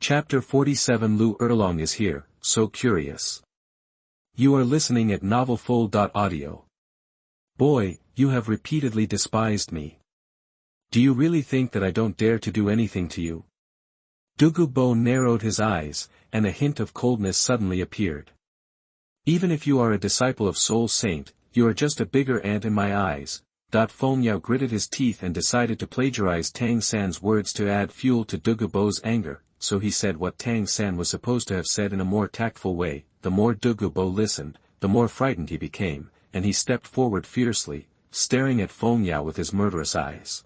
Chapter 47. Liu Erlong is here, so curious. You are listening at novelfull.audio. Boy, you have repeatedly despised me. Do you really think that I don't dare to do anything to you? Dugu Bo narrowed his eyes, and a hint of coldness suddenly appeared. Even if you are a disciple of Soul Saint, you are just a bigger ant in my eyes. Feng Yao gritted his teeth and decided to plagiarize Tang San's words to add fuel to Dugu Bo's anger, so he said what Tang San was supposed to have said in a more tactful way. The more Dugu Bo listened, the more frightened he became, and he stepped forward fiercely, staring at Feng Yao with his murderous eyes.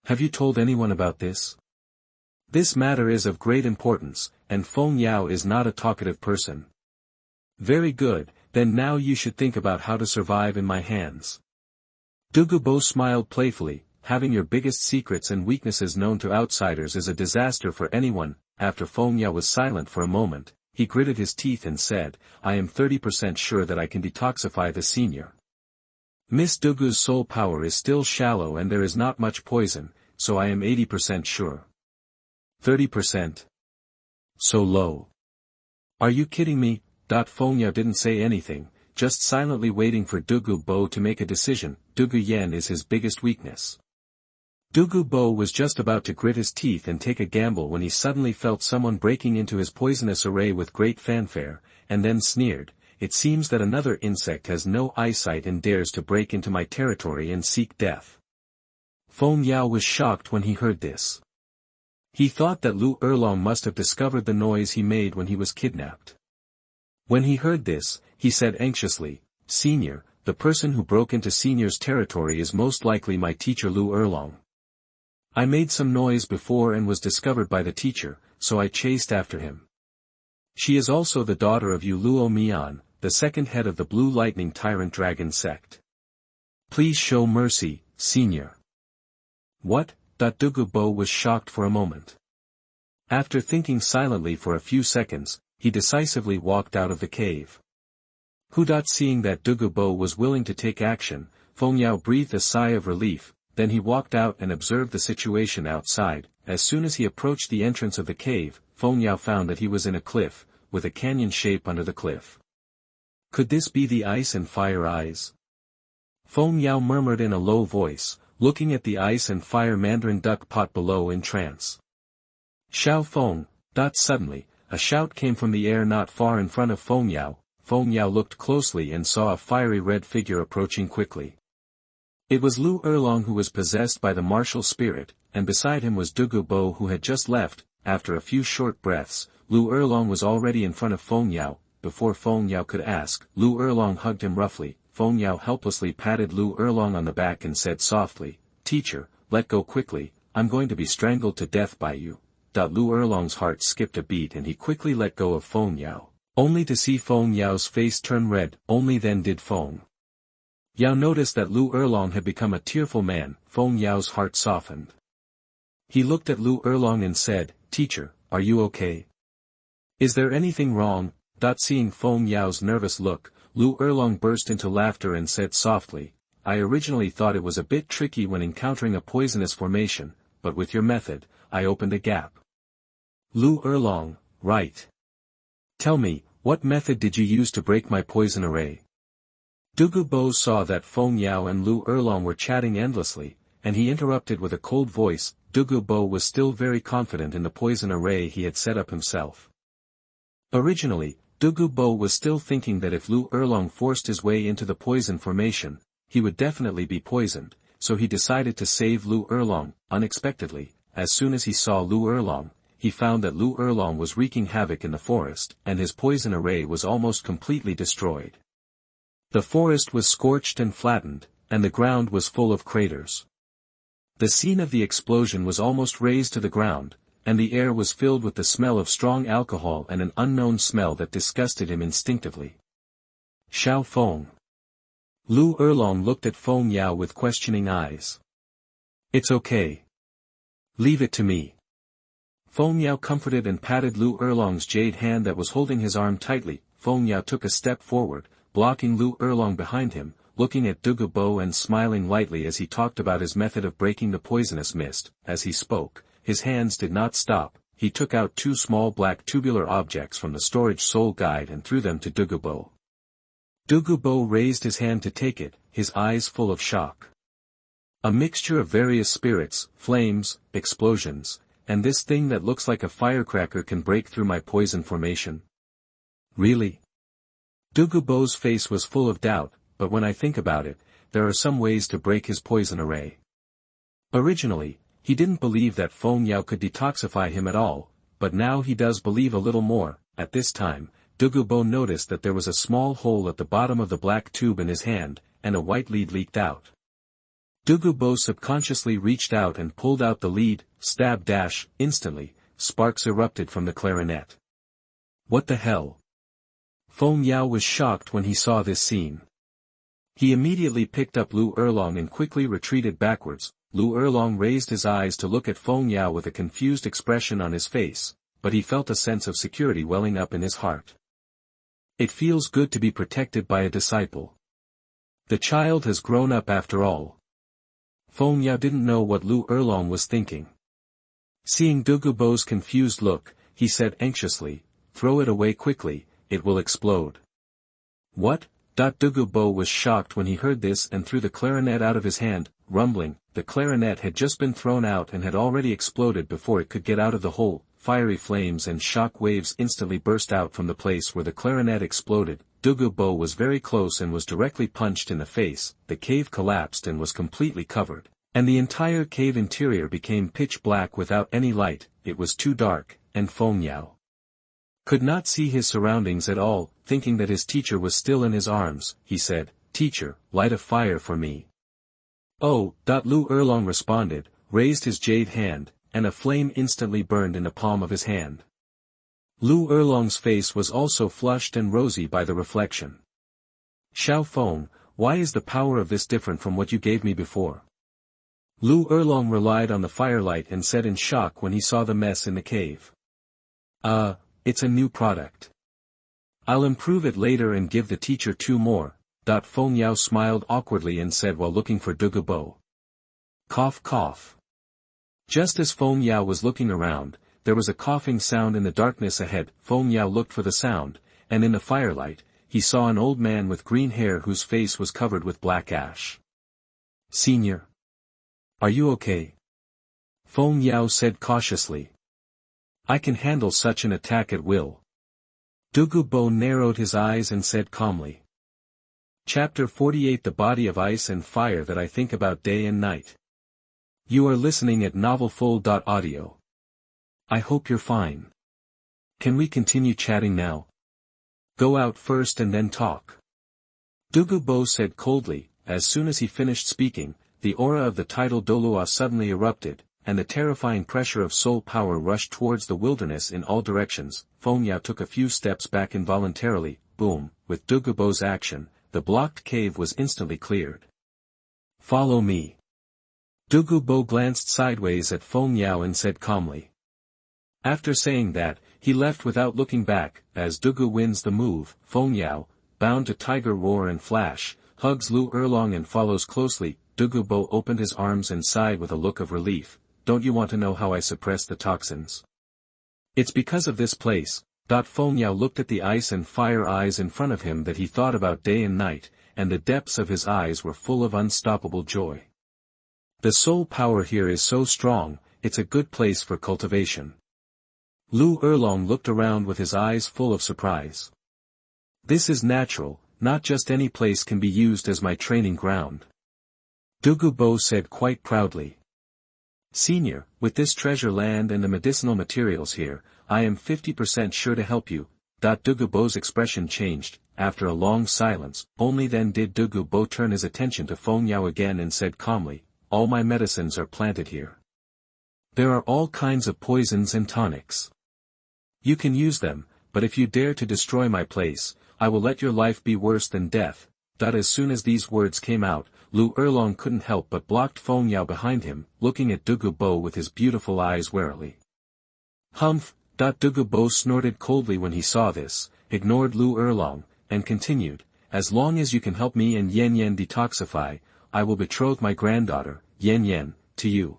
Have you told anyone about this? This matter is of great importance, and Feng Yao is not a talkative person. Very good, then now you should think about how to survive in my hands. Dugu Bo smiled playfully. Having your biggest secrets and weaknesses known to outsiders is a disaster for anyone. After Feng Yao was silent for a moment, he gritted his teeth and said, I am 30% sure that I can detoxify the senior. Miss Dugu's soul power is still shallow and there is not much poison, so I am 80% sure. 30%? So low. Are you kidding me? Feng Yao didn't say anything, just silently waiting for Dugu Bo to make a decision. Dugu Yan is his biggest weakness. Dugu Bo was just about to grit his teeth and take a gamble when he suddenly felt someone breaking into his poisonous array with great fanfare, and then sneered, It seems that another insect has no eyesight and dares to break into my territory and seek death. Feng Yao was shocked when he heard this. He thought that Liu Erlong must have discovered the noise he made when he was kidnapped. When he heard this, he said anxiously, Senior, the person who broke into Senior's territory is most likely my teacher Liu Erlong. I made some noise before and was discovered by the teacher, so I chased after him. She is also the daughter of Yu Luo Mian, the second head of the Blue Lightning Tyrant Dragon sect. Please show mercy, Senior. What? Dugu Bo was shocked for a moment. After thinking silently for a few seconds, he decisively walked out of the cave. Seeing that Dugu Bo was willing to take action, Feng Yao breathed a sigh of relief. Then he walked out and observed the situation outside. As soon as he approached the entrance of the cave, Feng Yao found that he was in a cliff, with a canyon shape under the cliff. Could this be the ice and fire eyes? Feng Yao murmured in a low voice, looking at the ice and fire mandarin duck pot below in trance. Xiao Feng. Suddenly, a shout came from the air not far in front of Feng Yao. Feng Yao looked closely and saw a fiery red figure approaching quickly. It was Liu Erlong who was possessed by the martial spirit, and beside him was Dugu Bo who had just left. After a few short breaths, Liu Erlong was already in front of Feng Yao. Before Feng Yao could ask, Liu Erlong hugged him roughly. Feng Yao helplessly patted Liu Erlong on the back and said softly, Teacher, let go quickly, I'm going to be strangled to death by you. Liu Erlong's heart skipped a beat and he quickly let go of Feng Yao, only to see Feng Yao's face turn red. Only then did Feng Yao noticed that Liu Erlong had become a tearful man. Feng Yao's heart softened. He looked at Liu Erlong and said, Teacher, are you okay? Is there anything wrong? Seeing Feng Yao's nervous look, Liu Erlong burst into laughter and said softly, I originally thought it was a bit tricky when encountering a poisonous formation, but with your method, I opened a gap. Liu Erlong, right. Tell me, what method did you use to break my poison array? Dugu Bo saw that Feng Yao and Liu Erlong were chatting endlessly, and he interrupted with a cold voice. Dugu Bo was still very confident in the poison array he had set up himself. Originally, Dugu Bo was still thinking that if Liu Erlong forced his way into the poison formation, he would definitely be poisoned, so he decided to save Liu Erlong. Unexpectedly, as soon as he saw Liu Erlong, he found that Liu Erlong was wreaking havoc in the forest, and his poison array was almost completely destroyed. The forest was scorched and flattened, and the ground was full of craters. The scene of the explosion was almost razed to the ground, and the air was filled with the smell of strong alcohol and an unknown smell that disgusted him instinctively. Xiao Feng. Liu Erlong looked at Feng Yao with questioning eyes. It's okay. Leave it to me. Feng Yao comforted and patted Liu Erlong's jade hand that was holding his arm tightly. Feng Yao took a step forward, blocking Liu Erlong behind him, looking at Dugu Bo and smiling lightly as he talked about his method of breaking the poisonous mist. As he spoke, his hands did not stop, he took out two small black tubular objects from the storage soul guide and threw them to Dugu Bo. Dugu Bo raised his hand to take it, his eyes full of shock. A mixture of various spirits, flames, explosions, and this thing that looks like a firecracker can break through my poison formation. Really? Dugu Bo's face was full of doubt, but when I think about it, there are some ways to break his poison array. Originally, he didn't believe that Feng Yao could detoxify him at all, but now he does believe a little more. At this time, Dugu Bo noticed that there was a small hole at the bottom of the black tube in his hand, and a white lead leaked out. Dugu Bo subconsciously reached out and pulled out the lead, stab dash, instantly, sparks erupted from the clarinet. What the hell? Feng Yao was shocked when he saw this scene. He immediately picked up Liu Erlong and quickly retreated backwards. Liu Erlong raised his eyes to look at Feng Yao with a confused expression on his face, but he felt a sense of security welling up in his heart. It feels good to be protected by a disciple. The child has grown up after all. Feng Yao didn't know what Liu Erlong was thinking. Seeing Dugu Bo's confused look, he said anxiously, "Throw it away quickly, it will explode." What? Dugu Bo was shocked when he heard this and threw the clarinet out of his hand, rumbling. The clarinet had just been thrown out and had already exploded before it could get out of the hole. Fiery flames and shock waves instantly burst out from the place where the clarinet exploded. Dugu Bo was very close and was directly punched in the face. The cave collapsed and was completely covered, and the entire cave interior became pitch black without any light. It was too dark, and Feng Yao could not see his surroundings at all. Thinking that his teacher was still in his arms, he said, "Teacher, light a fire for me." "Oh." Liu Erlong responded, raised his jade hand, and a flame instantly burned in the palm of his hand. Liu Erlong's face was also flushed and rosy by the reflection. "Xiao Feng, why is the power of this different from what you gave me before?" Liu Erlong relied on the firelight and said in shock when he saw the mess in the cave. It's a new product. I'll improve it later and give the teacher 2 more. Feng Yao smiled awkwardly and said while looking for Dugu Bo. Cough cough. Just as Feng Yao was looking around, there was a coughing sound in the darkness ahead. Feng Yao looked for the sound, and in the firelight, he saw an old man with green hair whose face was covered with black ash. "Senior. Are you okay?" Feng Yao said cautiously. "I can handle such an attack at will." Dugu Bo narrowed his eyes and said calmly. Chapter 48 The Body of Ice and Fire That I Think About Day and Night. You are listening at novelfull.audio. I hope you're fine. Can we continue chatting now? Go out first and then talk. Dugu Bo said coldly. As soon as he finished speaking, the aura of the tidal Douluo suddenly erupted, and the terrifying pressure of soul power rushed towards the wilderness in all directions. Feng Yao took a few steps back involuntarily. Boom, with Dugu Bo's action, the blocked cave was instantly cleared. "Follow me." Dugu Bo glanced sideways at Feng Yao and said calmly. After saying that, he left without looking back. As Dugu wins the move, Feng Yao, bound to tiger roar and flash, hugs Liu Erlong and follows closely. Dugu Bo opened his arms and sighed with a look of relief. "Don't you want to know how I suppress the toxins? It's because of this place." Feng Yao looked at the ice and fire eyes in front of him that he thought about day and night, and the depths of his eyes were full of unstoppable joy. The soul power here is so strong, it's a good place for cultivation. Liu Erlong looked around with his eyes full of surprise. "This is natural, not just any place can be used as my training ground." Dugu Bo said quite proudly. "Senior, with this treasure land and the medicinal materials here, I am 50% sure to help you." Dugu Bo's expression changed. After a long silence, only then did Dugu Bo turn his attention to Feng Yao again and said calmly, "All my medicines are planted here. There are all kinds of poisons and tonics. You can use them, but if you dare to destroy my place, I will let your life be worse than death." As soon as these words came out, Liu Erlong couldn't help but blocked Feng Yao behind him, looking at Dugu Bo with his beautiful eyes warily. "Humph." Dugu Bo snorted coldly when he saw this, ignored Liu Erlong, and continued, "As long as you can help me and Yan Yan detoxify, I will betroth my granddaughter, Yan Yan, to you."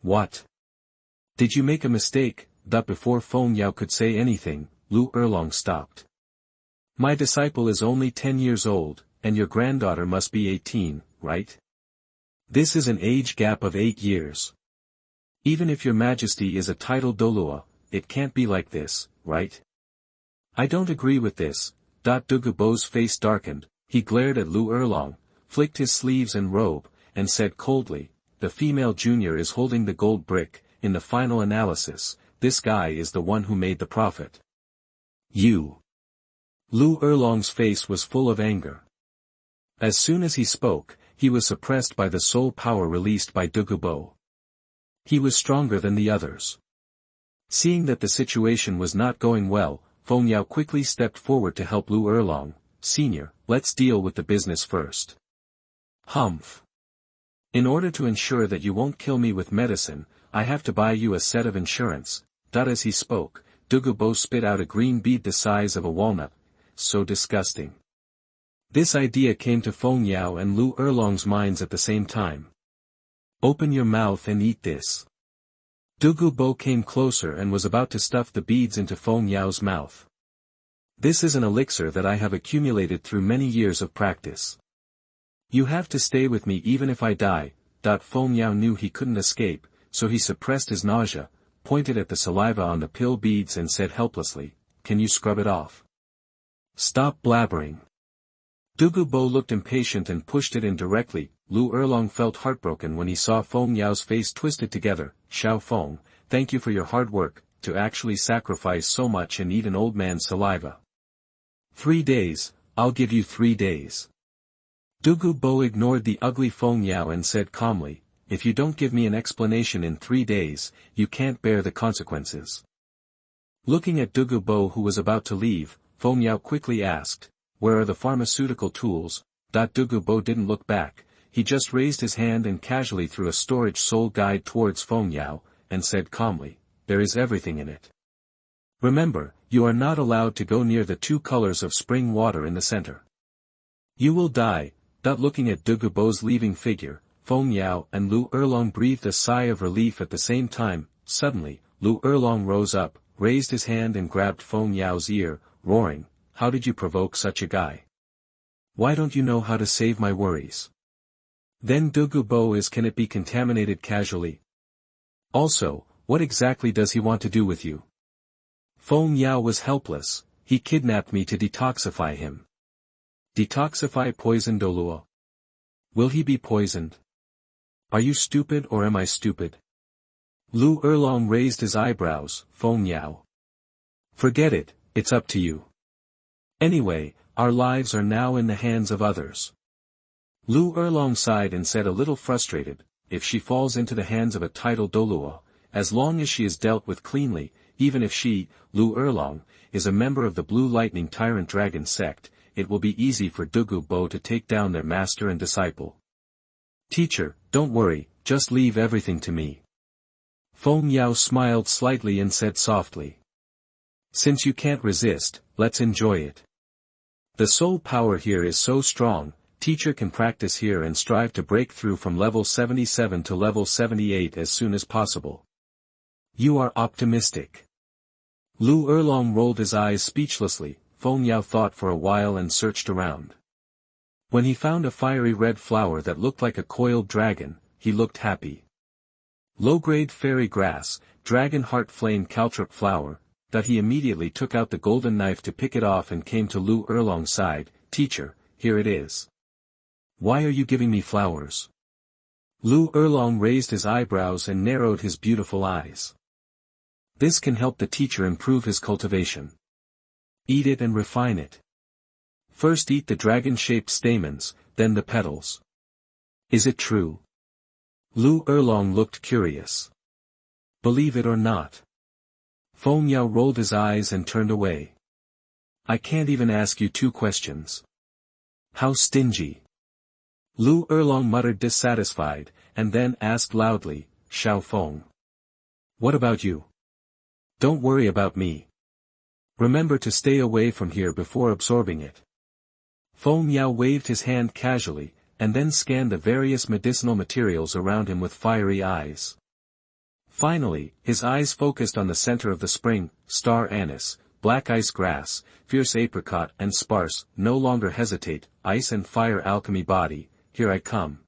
"What? Did you make a mistake?" That before Feng Yao could say anything, Liu Erlong stopped. My disciple is only 10 years old, and your granddaughter must be 18, right? This is an age gap of 8 years. Even if your majesty is a titled Douluo, it can't be like this, right? I don't agree with this. Dugu Bo's face darkened, he glared at Liu Erlong, flicked his sleeves and robe, and said coldly, the female junior is holding the gold brick. In the final analysis, this guy is the one who made the profit. You. Liu Erlong's face was full of anger. As soon as he spoke, he was suppressed by the soul power released by Dugu Bo. He was stronger than the others. Seeing that the situation was not going well, Feng Yao quickly stepped forward to help Liu Erlong. Senior, let's deal with the business first. Humph. In order to ensure that you won't kill me with medicine, I have to buy you a set of insurance. As he spoke, Dugu Bo spit out a green bead the size of a walnut. So disgusting. This idea came to Feng Yao and Liu Erlong's minds at the same time. Open your mouth and eat this. Dugu Bo came closer and was about to stuff the beads into Feng Yao's mouth. This is an elixir that I have accumulated through many years of practice. You have to stay with me even if I die. Feng Yao knew he couldn't escape, so he suppressed his nausea, pointed at the saliva on the pill beads and said helplessly, can you scrub it off? Stop blabbering. Dugu Bo looked impatient and pushed it in directly. Liu Erlong felt heartbroken when he saw Feng Yao's face twisted together. Xiao Feng, thank you for your hard work, to actually sacrifice so much and eat an old man's saliva. 3 days, I'll give you 3 days. Dugu Bo ignored the ugly Feng Yao and said calmly, if you don't give me an explanation in 3 days, you can't bear the consequences. Looking at Dugu Bo who was about to leave, Feng Yao quickly asked, where are the pharmaceutical tools? Dugu Bo didn't look back, he just raised his hand and casually threw a storage soul guide towards Feng Yao, and said calmly, there is everything in it. Remember, you are not allowed to go near the 2 colors of spring water in the center. You will die. Looking at Dugu Bo's leaving figure, Feng Yao and Liu Erlong breathed a sigh of relief at the same time. Suddenly, Liu Erlong rose up, raised his hand and grabbed Feng Yao's ear, roaring, how did you provoke such a guy? Why don't you know how to save my worries? Then Dugu Bo can it be contaminated casually? Also, what exactly does he want to do with you? Feng Yao was helpless, he kidnapped me to detoxify him. Detoxify poison Douluo. Will he be poisoned? Are you stupid or am I stupid? Liu Erlong raised his eyebrows. Feng Yao. Forget it, it's up to you. Anyway, our lives are now in the hands of others. Liu Erlong sighed and said a little frustrated, if she falls into the hands of a titled Douluo, as long as she is dealt with cleanly, even if she, Liu Erlong, is a member of the Blue Lightning Tyrant Dragon sect, it will be easy for Dugu Bo to take down their master and disciple. Teacher, don't worry, just leave everything to me. Feng Yao smiled slightly and said softly. Since you can't resist, let's enjoy it. The soul power here is so strong, teacher can practice here and strive to break through from level 77 to level 78 as soon as possible. You are optimistic. Liu Erlong rolled his eyes speechlessly. Feng Yao thought for a while and searched around. When he found a fiery red flower that looked like a coiled dragon, he looked happy. Low-grade fairy grass, dragon heart flame caltrop flower, that he immediately took out the golden knife to pick it off and came to Liu Erlong's side. Teacher, here it is. Why are you giving me flowers? Liu Erlong raised his eyebrows and narrowed his beautiful eyes. This can help the teacher improve his cultivation. Eat it and refine it. First eat the dragon-shaped stamens, then the petals. Is it true? Liu Erlong looked curious. Believe it or not. Feng Yao rolled his eyes and turned away. I can't even ask you 2 questions. How stingy. Liu Erlong muttered dissatisfied, and then asked loudly, Xiao Feng. What about you? Don't worry about me. Remember to stay away from here before absorbing it. Feng Yao waved his hand casually, and then scanned the various medicinal materials around him with fiery eyes. Finally, his eyes focused on the center of the spring, star anise, black ice grass, fierce apricot and sparse, no longer hesitate, ice and fire alchemy body, here I come.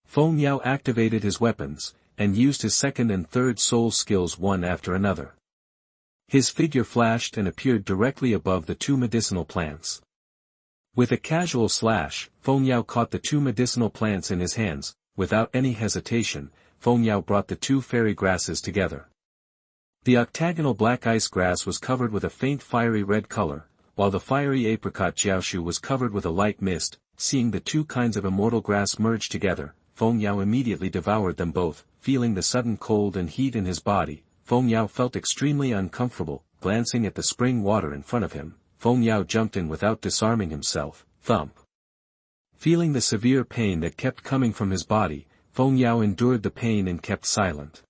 Feng Yao activated his weapons, and used his second and third soul skills one after another. His figure flashed and appeared directly above the two medicinal plants. With a casual slash, Feng Yao caught the two medicinal plants in his hands. Without any hesitation, Feng Yao brought the two fairy grasses together. The octagonal black ice grass was covered with a faint fiery red color, while the fiery apricot jiaoshu was covered with a light mist. Seeing the two kinds of immortal grass merge together, Feng Yao immediately devoured them both. Feeling the sudden cold and heat in his body, Feng Yao felt extremely uncomfortable. Glancing at the spring water in front of him, Feng Yao jumped in without disarming himself. Thump. Feeling the severe pain that kept coming from his body, Feng Yao endured the pain and kept silent.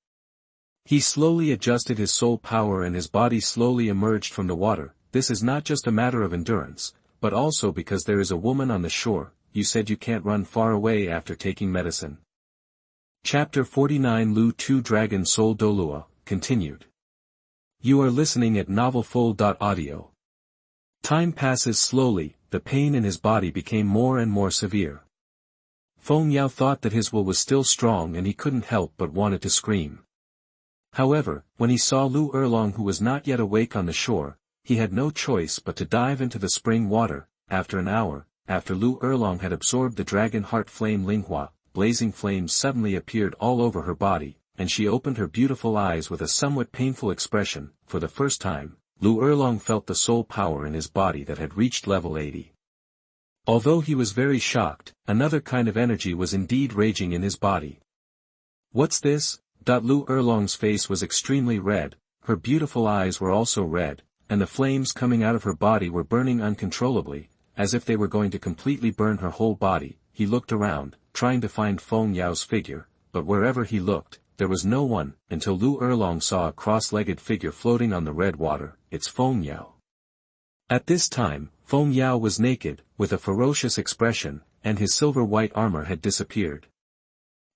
He slowly adjusted his soul power and his body slowly emerged from the water. This is not just a matter of endurance, but also because there is a woman on the shore. You said you can't run far away after taking medicine. Chapter 49 Lu Tu Dragon Soul Douluo, continued. You are listening at novelfull.audio. Time passes slowly, the pain in his body became more and more severe. Feng Yao thought that his will was still strong and he couldn't help but wanted to scream. However, when he saw Liu Erlong who was not yet awake on the shore, he had no choice but to dive into the spring water. After an hour, after Liu Erlong had absorbed the dragon heart flame Linghua, blazing flames suddenly appeared all over her body, and she opened her beautiful eyes with a somewhat painful expression. For the first time, Liu Erlong felt the soul power in his body that had reached level 80. Although he was very shocked, another kind of energy was indeed raging in his body. What's this? Liu Erlong's face was extremely red, her beautiful eyes were also red, and the flames coming out of her body were burning uncontrollably, as if they were going to completely burn her whole body. He looked around, trying to find Feng Yao's figure, but wherever he looked, there was no one, until Liu Erlong saw a cross-legged figure floating on the red water. It's Feng Yao. At this time, Feng Yao was naked, with a ferocious expression, and his silver-white armor had disappeared.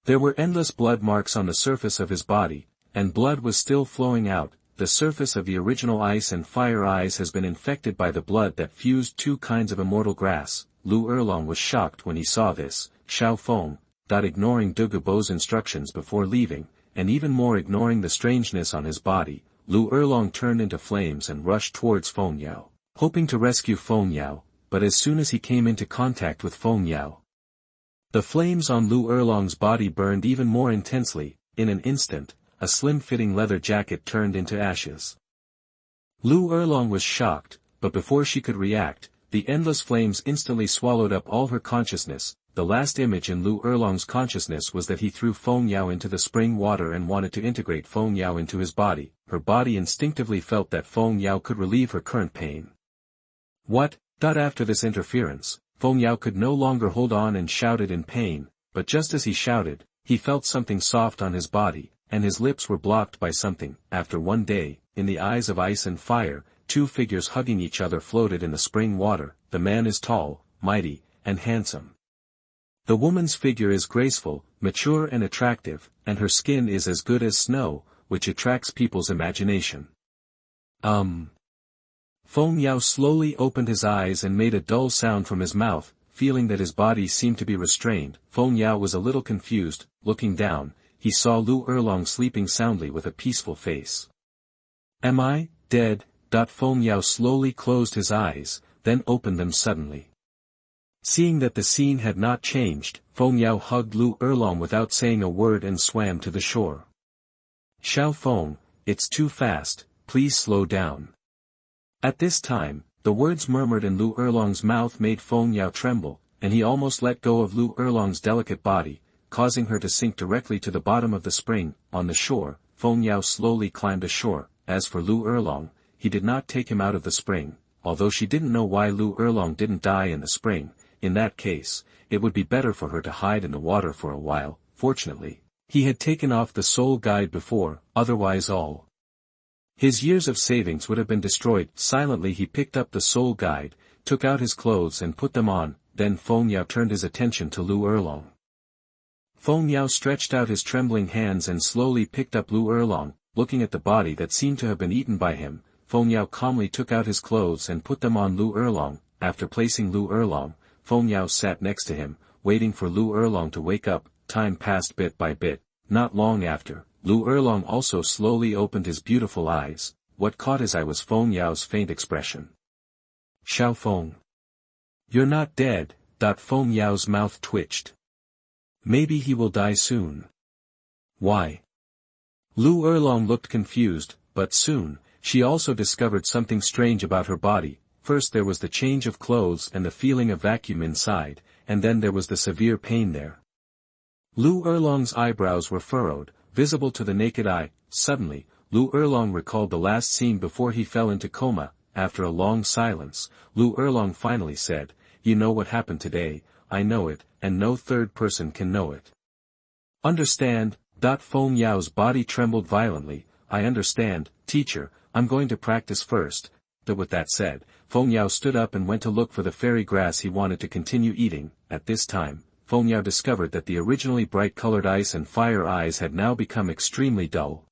There were endless blood marks on the surface of his body, and blood was still flowing out. The surface of the original ice and fire eyes has been infected by the blood that fused two kinds of immortal grass. Liu Erlong was shocked when he saw this. Xiao Feng, ignoring Dugu Bo's instructions before leaving, and even more ignoring the strangeness on his body, Liu Erlong turned into flames and rushed towards Feng Yao, hoping to rescue Feng Yao, but as soon as he came into contact with Feng Yao, the flames on Liu Erlong's body burned even more intensely. In an instant, a slim-fitting leather jacket turned into ashes. Liu Erlong was shocked, but before she could react, the endless flames instantly swallowed up all her consciousness. The last image in Liu Erlong's consciousness was that he threw Feng Yao into the spring water and wanted to integrate Feng Yao into his body. Her body instinctively felt that Feng Yao could relieve her current pain. What? After this interference, Feng Yao could no longer hold on and shouted in pain, but just as he shouted, he felt something soft on his body, and his lips were blocked by something. After one day, in the eyes of ice and fire, two figures hugging each other floated in the spring water. The man is tall, mighty, and handsome. The woman's figure is graceful, mature and attractive, and her skin is as good as snow, which attracts people's imagination. Feng Yao slowly opened his eyes and made a dull sound from his mouth. Feeling that his body seemed to be restrained, Feng Yao was a little confused. Looking down, he saw Liu Erlong sleeping soundly with a peaceful face. Am I dead? Feng Yao slowly closed his eyes, then opened them suddenly. Seeing that the scene had not changed, Feng Yao hugged Liu Erlong without saying a word and swam to the shore. Xiao Feng, it's too fast, please slow down. At this time, the words murmured in Liu Erlong's mouth made Feng Yao tremble, and he almost let go of Liu Erlong's delicate body, causing her to sink directly to the bottom of the spring. On the shore, Feng Yao slowly climbed ashore. As for Liu Erlong, he did not take him out of the spring, although she didn't know why Liu Erlong didn't die in the spring. In that case, it would be better for her to hide in the water for a while. Fortunately, he had taken off the soul guide before, otherwise all his years of savings would have been destroyed. Silently he picked up the soul guide, took out his clothes and put them on. Then Feng Yao turned his attention to Liu Erlong. Feng Yao stretched out his trembling hands and slowly picked up Liu Erlong, looking at the body that seemed to have been eaten by him. Feng Yao calmly took out his clothes and put them on Liu Erlong. After placing Liu Erlong, Feng Yao sat next to him, waiting for Liu Erlong to wake up. Time passed bit by bit. Not long after, Liu Erlong also slowly opened his beautiful eyes. What caught his eye was Feng Yao's faint expression. "Xiao Feng. You're not dead." Feng Yao's mouth twitched. "Maybe he will die soon." "Why?" Liu Erlong looked confused, but soon, she also discovered something strange about her body. First there was the change of clothes and the feeling of vacuum inside, and then there was the severe pain there. Liu Erlong's eyebrows were furrowed, visible to the naked eye. Suddenly, Liu Erlong recalled the last scene before he fell into coma. After a long silence, Liu Erlong finally said, "You know what happened today, I know it, and no third person can know it." "Understand?" Feng Yao's body trembled violently. "I understand, teacher, I'm going to practice first." With that said, Feng Yao stood up and went to look for the fairy grass he wanted to continue eating. At this time, Feng Yao discovered that the originally bright-colored ice and fire eyes had now become extremely dull.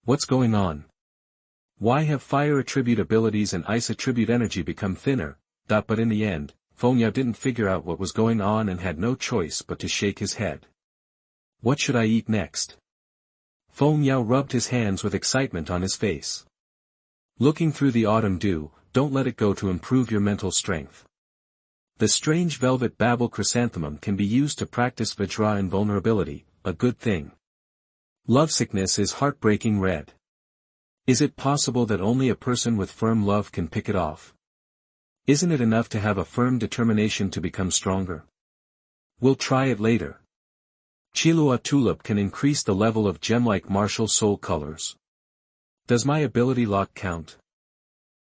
What's going on? Why have fire attribute abilities and ice attribute energy become thinner? But in the end, Feng Yao didn't figure out what was going on and had no choice but to shake his head. What should I eat next? Feng Yao rubbed his hands with excitement on his face. Looking through the autumn dew, don't let it go to improve your mental strength. The strange velvet babble chrysanthemum can be used to practice Vajra invulnerability, a good thing. Lovesickness is heartbreaking red. Is it possible that only a person with firm love can pick it off? Isn't it enough to have a firm determination to become stronger? We'll try it later. Qilua tulip can increase the level of gem-like martial soul colors. Does my ability lock count?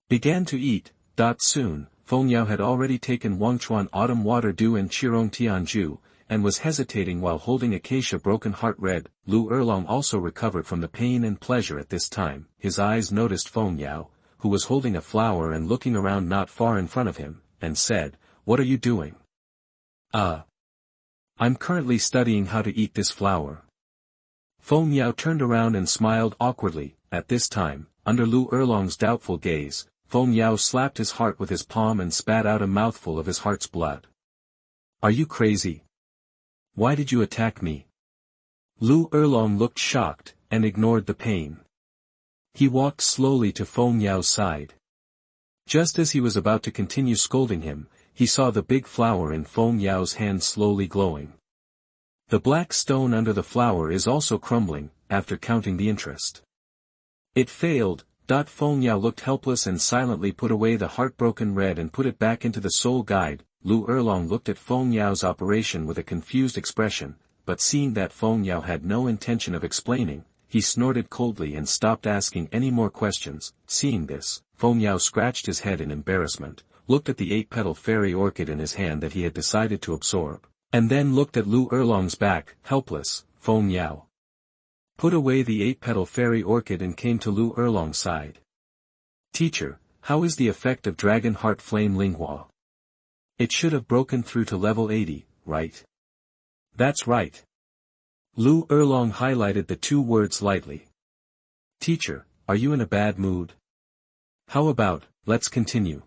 Began to eat. Soon, Feng Yao had already taken Wangchuan autumn water dew and Qirong Tianju, and was hesitating while holding acacia broken heart red. Liu Erlong also recovered from the pain and pleasure at this time. His eyes noticed Feng Yao, who was holding a flower and looking around not far in front of him, and said, "What are you doing?" I'm currently studying how to eat this flower." Feng Yao turned around and smiled awkwardly. At this time, under Liu Erlong's doubtful gaze, Feng Yao slapped his heart with his palm and spat out a mouthful of his heart's blood. "Are you crazy? Why did you attack me?" Liu Erlong looked shocked, and ignored the pain. He walked slowly to Feng Yao's side. Just as he was about to continue scolding him, he saw the big flower in Feng Yao's hand slowly glowing. The black stone under the flower is also crumbling, after counting the interest. It failed. Feng Yao looked helpless and silently put away the heartbroken red and put it back into the soul guide. Liu Erlong looked at Feng Yao's operation with a confused expression, but seeing that Feng Yao had no intention of explaining, he snorted coldly and stopped asking any more questions. Seeing this, Feng Yao scratched his head in embarrassment, looked at the 8-petal fairy orchid in his hand that he had decided to absorb, and then looked at Liu Erlong's back. Helpless, Feng Yao put away the 8-petal fairy orchid and came to Liu Erlong's side. "Teacher, how is the effect of Dragon Heart Flame Linghua? It should have broken through to level 80, right?" "That's right." Liu Erlong highlighted the 2 words lightly. "Teacher, are you in a bad mood? How about, let's continue."